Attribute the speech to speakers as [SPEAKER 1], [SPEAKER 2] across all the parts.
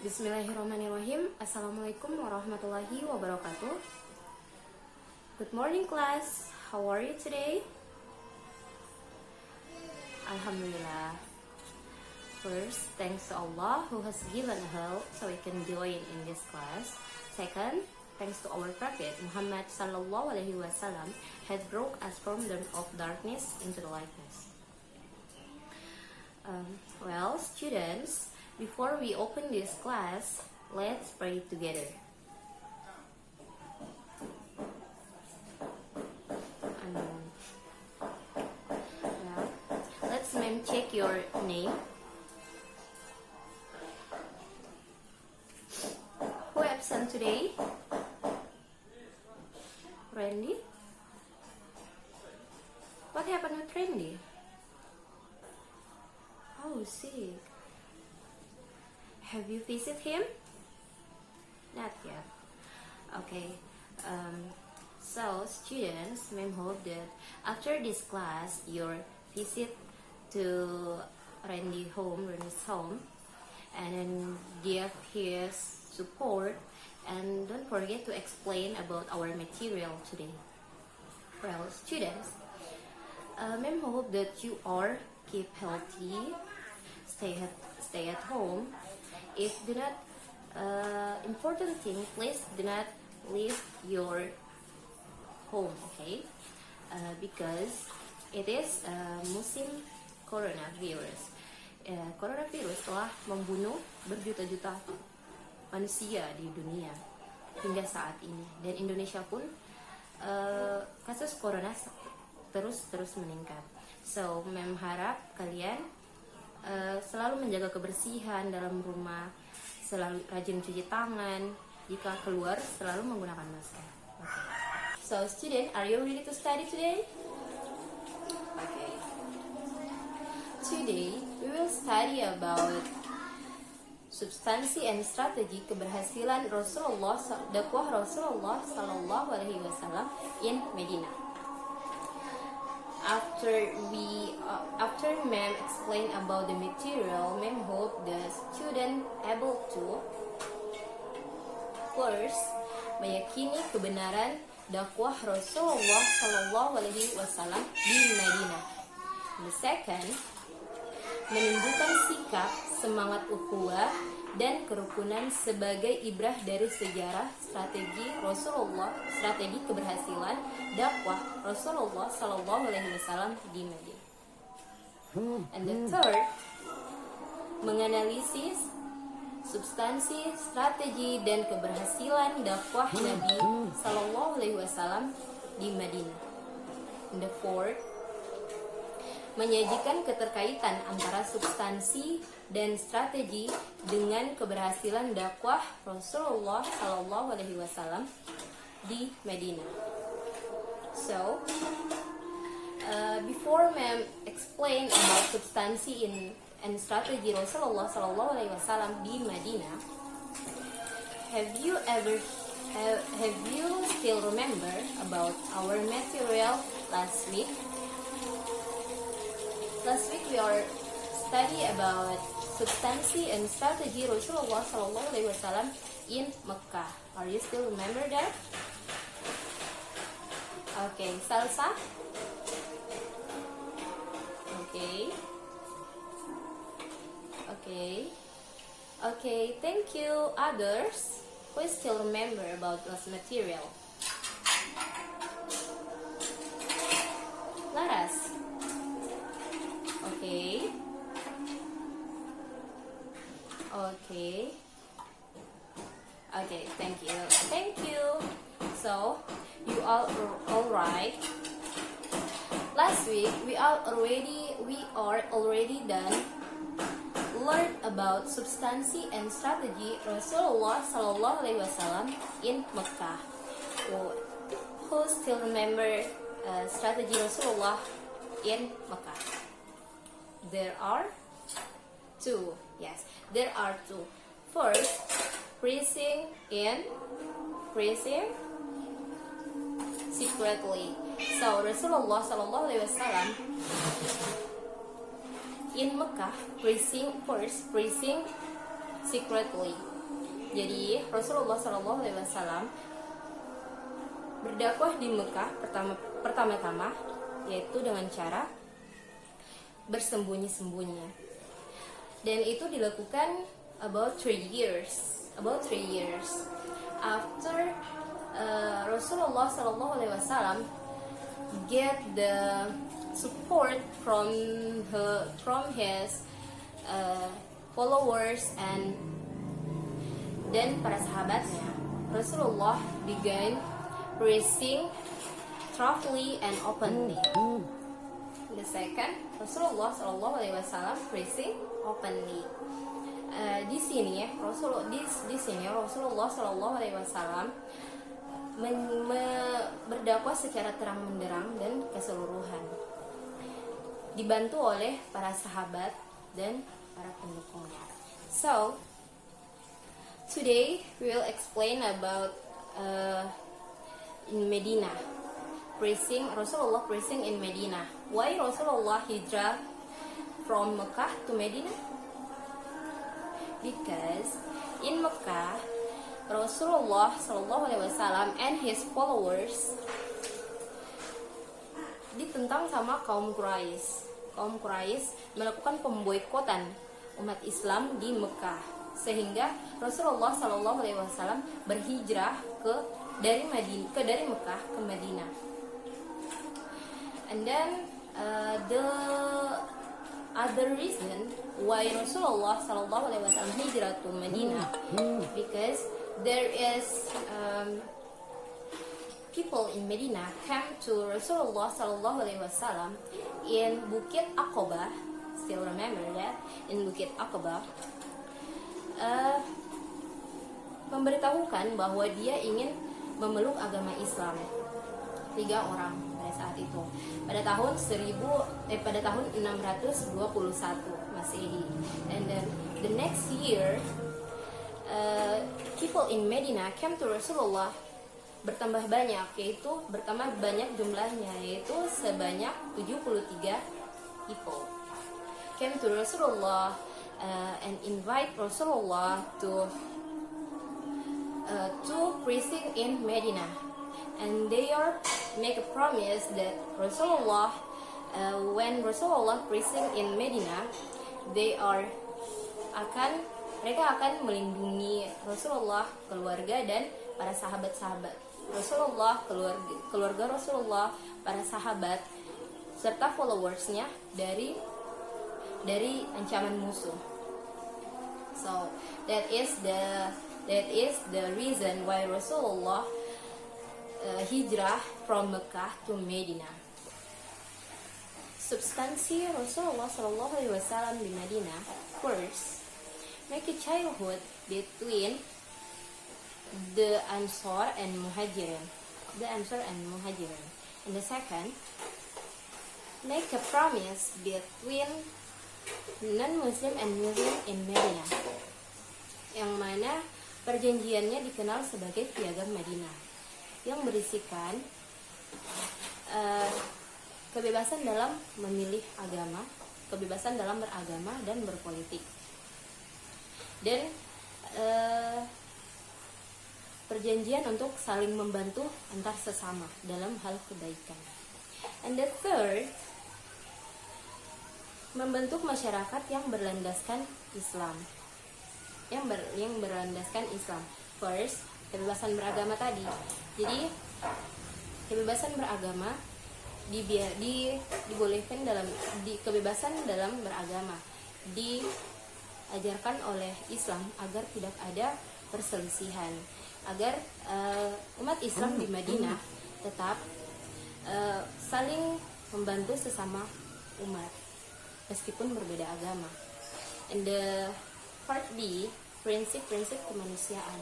[SPEAKER 1] Bismillahirrahmanirrahim. Assalamualaikum warahmatullahi wabarakatuh. Good morning class. How are you today? Alhamdulillah. First, thanks to Allah who has given health so we can join in this class. Second, thanks to our Prophet Muhammad sallallahu alaihi wasallam had brought us from the of darkness into the lightness. Well, students, before we open this class, let's pray together. Let's check your name. Who absent today? Randy? What happened with Randy? Oh, sick. Have you visited him? Not yet. Okay. So students, ma'am hope that after this class, your visit to Randy's home, and then give his support, and don't forget to explain about our material today. Well, students, ma'am hope that you are keep healthy, stay at home. If do not important thing, please do not leave your home, okay? Because it is musim coronavirus. Coronavirus telah membunuh berjuta-juta manusia di dunia hingga saat ini, dan Indonesia pun kasus corona terus meningkat. So, ma'am harap kalian selalu menjaga kebersihan dalam rumah, selalu rajin cuci tangan, jika keluar selalu menggunakan masker. Okay. So student, are you ready to study today? Okay. Today we will study about substansi and strategi keberhasilan dakwah Rasulullah Sallallahu Alaihi Wasallam in Medina. After ma'am explain about the material, ma'am hope the student able to first meyakini kebenaran dakwah Rasulullah Sallallahu Alaihi Wasallam di Madinah. The second, menunjukkan sikap semangat ukhuwah dan kerukunan sebagai ibrah dari sejarah strategi keberhasilan dakwah Rasulullah Sallallahu Alaihi Wasallam di Madinah. And the third, menganalisis substansi, strategi dan keberhasilan dakwah Nabi Sallallahu Alaihi Wasallam di Madinah. And the fourth, menyajikan keterkaitan antara substansi dan strategi dengan keberhasilan dakwah Rasulullah Sallallahu Alaihi Wasallam di Madinah. So, before ma'am explain about substansi and strategi Rasulullah Sallallahu Alaihi Wasallam di Madinah, have you still remember about our material last week? Last week we are study about substansi and strategi Rasulullah Sallallahu Alaihi Wasallam in Mecca. Are you still remember that? Okay, Salsa. Okay, thank you. Others who still remember about last material? Laras. Okay, thank you. So, you all right? Last week we are already done learn about substansi and strategi Rasulullah Sallallahu Alaihi Wasallam in Mecca. Who still remember strategi Rasulullah in Mecca? There are two. Yes, there are two. First, preaching secretly. So Rasulullah Sallallahu Alaihi Wasallam in Mecca preaching secretly. Jadi Rasulullah SAW berdakwah di Mekah pertama-tama yaitu dengan cara bersembunyi-sembunyi, dan itu dilakukan about 3 years. After Rasulullah SAW get the support from his followers dan para sahabatnya, Rasulullah began preaching thoroughly and openly. The second, Rasulullah SAW preaching openly. Di sini Rasulullah SAW berdakwah secara terang benderang dan keseluruhan, dibantu oleh para sahabat dan para pendukungnya. So today we will explain about in Medina, Rasulullah preaching in Medina. Why Rasulullah hijrah from Mecca to Medina? Because in Mecca, Rasulullah SAW and his followers ditentang sama kaum Quraisy. Kaum Quraisy melakukan pemboikotan umat Islam di Mekah, sehingga Rasulullah SAW berhijrah dari Mekah ke Madinah. And then the other reason why Rasulullah SAW hijrah to Madinah, because there is people in Medina came to Rasulullah SAW in Bukit Aqabah. Still remember that in Bukit Aqabah, memberitahukan bahwa dia ingin memeluk agama Islam. 3 orang pada saat itu pada tahun 621 Masehi. And then the next year, people in Medina came to Rasulullah, bertambah banyak jumlahnya, yaitu sebanyak 73 people came to Rasulullah and invite Rasulullah to preaching in Medina, and they are make a promise that Rasulullah, when Rasulullah preaching in Medina, mereka akan melindungi Rasulullah, keluarga dan para sahabat-sahabat Rasulullah, keluarga Rasulullah, para sahabat serta followersnya dari ancaman musuh. So that is the reason why Rasulullah hijrah from Mecca to Medina. Substansi Rasulullah SAW di Madinah, first, make a childhood between the Ansar and Muhajirin. And the second, make a promise between non-Muslim and Muslim in Medina, yang mana perjanjiannya dikenal sebagai Piagam Madinah, yang berisikan kebebasan dalam memilih agama, kebebasan dalam beragama dan berpolitik, dan perjanjian untuk saling membantu antar sesama dalam hal kebaikan. And the third, membentuk masyarakat yang berlandaskan Islam. Yang berlandaskan Islam. First, kebebasan beragama tadi. Jadi, kebebasan beragama dibolehkan kebebasan dalam beragama diajarkan oleh Islam agar tidak ada perselisihan, agar umat Islam di Madinah tetap saling membantu sesama umat meskipun berbeda agama. And the part B, prinsip-prinsip kemanusiaan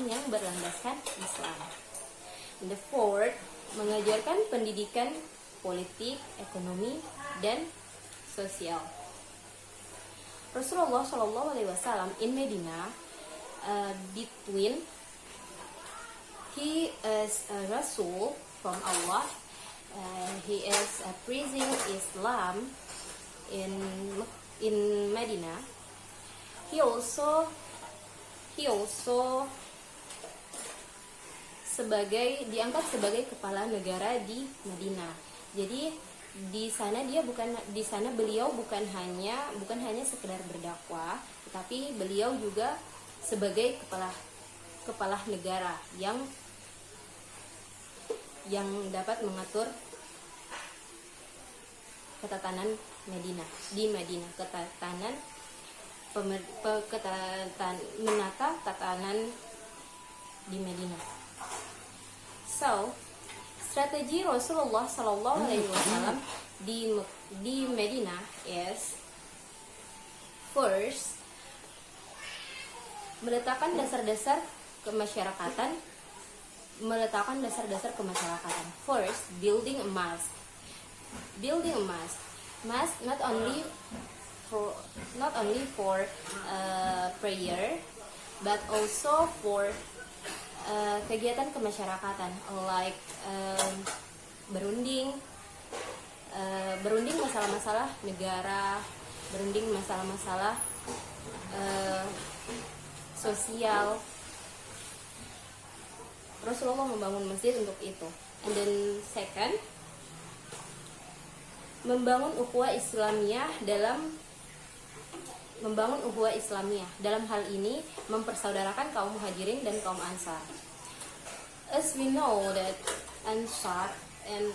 [SPEAKER 1] yang berlandaskan Islam. And the fourth, mengajarkan pendidikan politik, ekonomi, dan sosial. Rasulullah SAW in Medina, between he is a Rasul from Allah, he is preaching Islam in Medina. He also he also diangkat sebagai kepala negara di Madinah. Jadi di sana beliau bukan hanya sekedar berdakwah, tetapi beliau juga sebagai kepala negara yang dapat mengatur ketatanan menata tatanan di Madinah. So, strategi Rasulullah Sallallahu Alaihi Wasallam di Madinah is first, meletakkan dasar-dasar kemasyarakatan. First, building a mosque. Mosque not only for prayer, but also for kegiatan kemasyarakatan, like berunding masalah-masalah negara, berunding masalah-masalah sosial. Rasulullah membangun masjid untuk itu. And then second, membangun ukhuwah Islamiyah. Dalam hal ini mempersaudarakan kaum Muhajirin dan kaum Ansar. As we know that Ansar and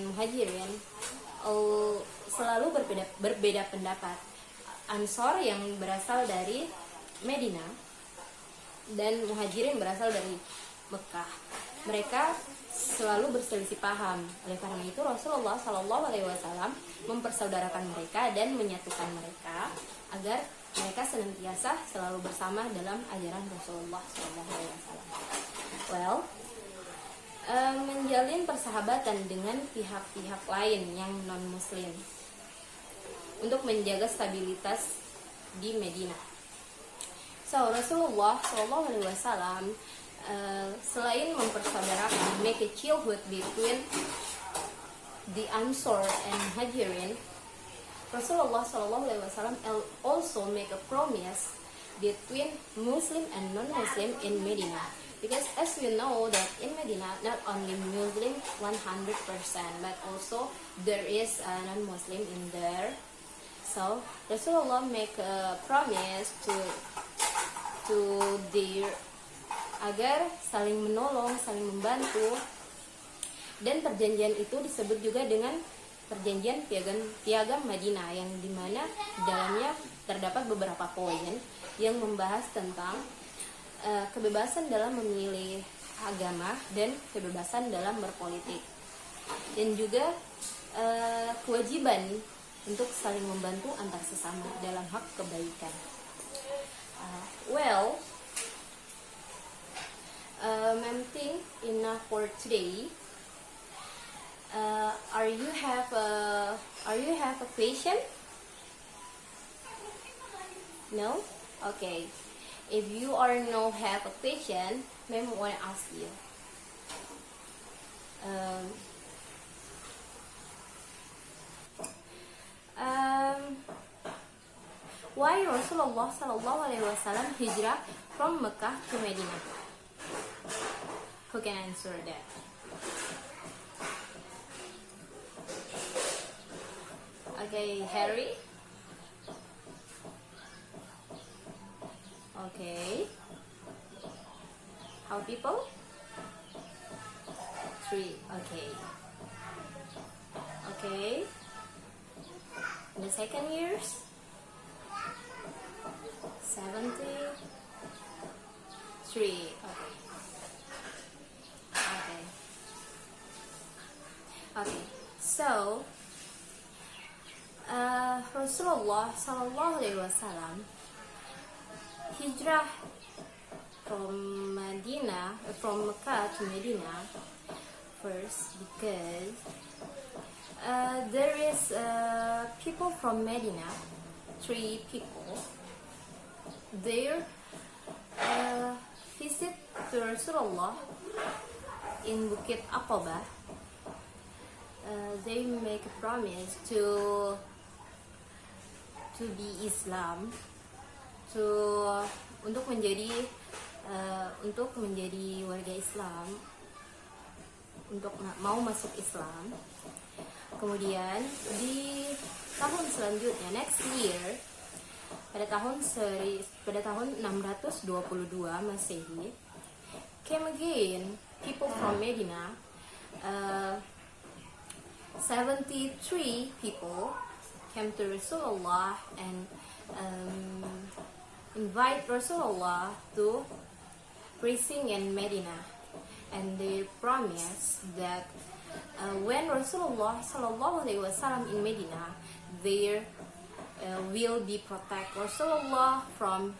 [SPEAKER 1] Muhajirin selalu berbeda pendapat. Ansar yang berasal dari Madinah dan Muhajirin berasal dari Mekah. Mereka selalu berselisih paham. Oleh karena itu Rasulullah Shallallahu Alaihi Wasallam mempersaudarakan mereka dan menyatukan mereka agar mereka senantiasa selalu bersama dalam ajaran Rasulullah Shallallahu Alaihi Wasallam. Menjalin persahabatan dengan pihak-pihak lain yang non Muslim untuk menjaga stabilitas di Madinah. So Rasulullah Shallallahu Alaihi Wasallam selain mempersaudarakan, make a childhood between the Ansar and Muhajirin, Rasulullah Shallallahu Alaihi Wasallam also make a promise between Muslim and non-Muslim in Medina, because as we know that in Medina not only Muslim 100%, but also there is a non-Muslim in there. So Rasulullah make a promise to their agar saling menolong, saling membantu. Dan perjanjian itu disebut juga dengan perjanjian piagam Madinah, yang dimana dalamnya terdapat beberapa poin yang membahas tentang kebebasan dalam memilih agama dan kebebasan dalam berpolitik, dan juga kewajiban untuk saling membantu antar sesama dalam hak kebaikan. I think enough for today. Are you have a question? No? Okay. If you have a question, ma'am want to ask you. Why Rasulullah Sallallahu Alaihi Wasallam hijrah from Mecca to Medina? Who can answer that? Okay, Harry. Okay. How people? 3. Okay. Okay. In the second years? 73. Okay. So Rasulullah Sallallahu Alaihi Wasallam hijrah from Mecca to Medina first because there is people from Medina, 3 people. They visit to Rasulullah in Bukit Aqabah. They make a promise to be Islam, to untuk menjadi warga Islam, untuk mau masuk Islam. Kemudian di tahun selanjutnya, next year, pada tahun 622 Masehi, came again people from Medina. 73 people came to Rasulullah and invite Rasulullah to preaching in Medina, and they promised that when Rasulullah Sallallahu Alaihi Wasallam in Medina, there will be protect Rasulullah from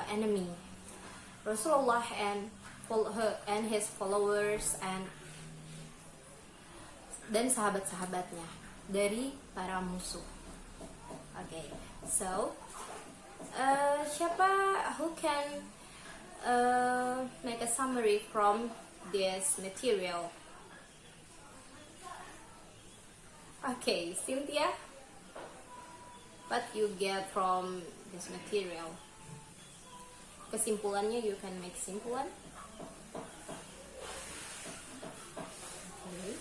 [SPEAKER 1] enemy. Rasulullah and his followers dan sahabat-sahabatnya dari para musuh. Okay, so who can make a summary from this material? Okay, Cynthia, what you get from this material? Kesimpulannya, you can make simpulan. Okay.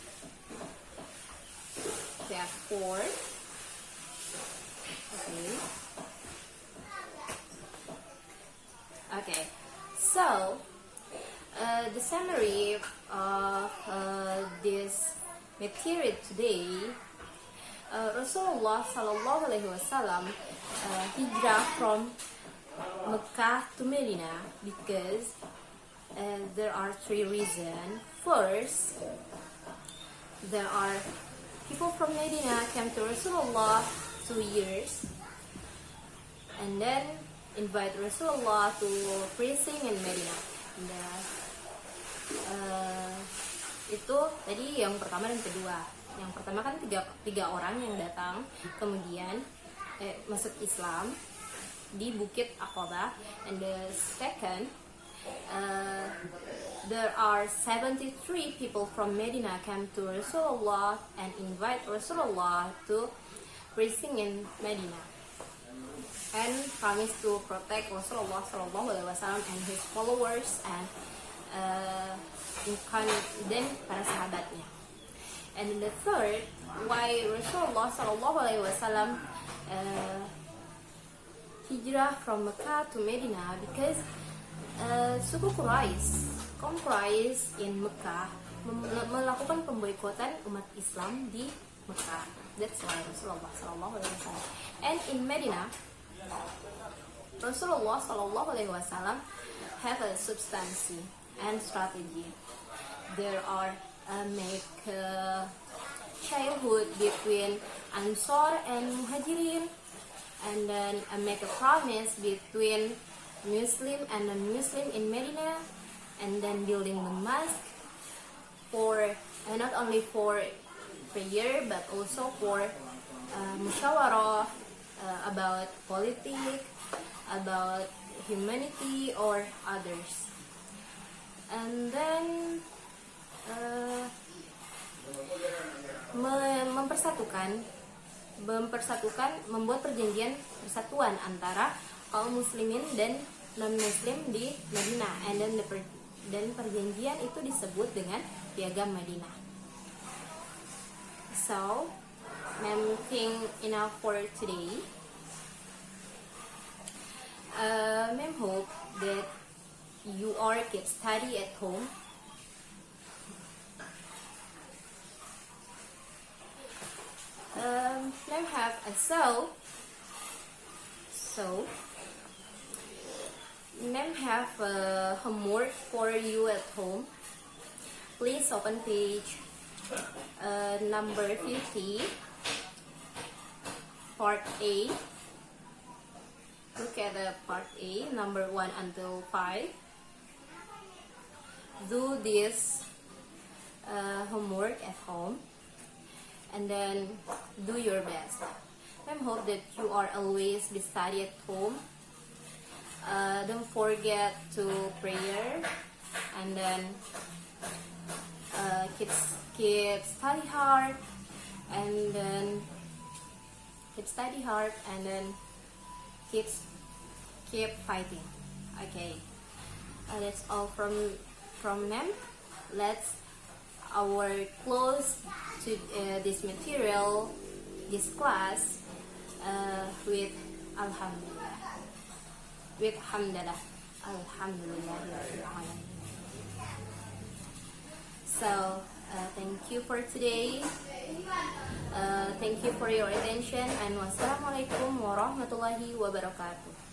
[SPEAKER 1] There are 4. Okay. So the summary of this material today, Rasulullah Sallallahu Alaihi Wasallam hijrah from Mecca to Medina because there are 3 reasons. First, there are people from Medina came to Rasulullah 2 years and then invite Rasulullah to preaching in Medina. Itu tadi yang pertama dan kedua. Yang pertama kan tiga orang yang datang kemudian masuk Islam di Bukit Aqabah, and the second, there are 73 people from Medina came to Rasulullah and invite Rasulullah to preaching in Medina and promise to protect Rasulullah Sallallahu Alaihi Wasallam and his followers and dan para sahabatnya. And the third, why Rasulullah Sallallahu Alaihi Wasallam hijrah from Mecca to Medina, because suku Quraisy in Mecca melakukan pemboikotan umat Islam di Mekah. That's why Rasulullah Sallallahu Alaihi Wasallam. And in Medina, Rasulullah Sallallahu Alaihi Wasallam have a substansi and strategy. There are make childhood between Ansar and Muhajirin, and then make a promise between Muslim and non-Muslim in Medina, and then building the mosque for not only for prayer but also for musyawarah about politics, about humanity or others. And then membuat perjanjian persatuan antara kaum muslimin dan non-muslim di Madinah, and then dan perjanjian itu disebut dengan Piagam Madinah. So, I think enough for today. I hope that you all keep study at home. Let have a so let have a homework for you at home. Please open page number 50, part A. Look at the part A, number 1 until 5. Do this homework at home, and then do your best. I hope that you are always be study at home. Don't forget to prayer, and then keep study hard, and then keep keep fighting. Okay, that's all from them. Let's our close to this material, this class, with Alhamdulillah, with Hamdalah, Alhamdulillah. So thank you for today. Thank you for your attention, and wassalamualaikum warahmatullahi wabarakatuh.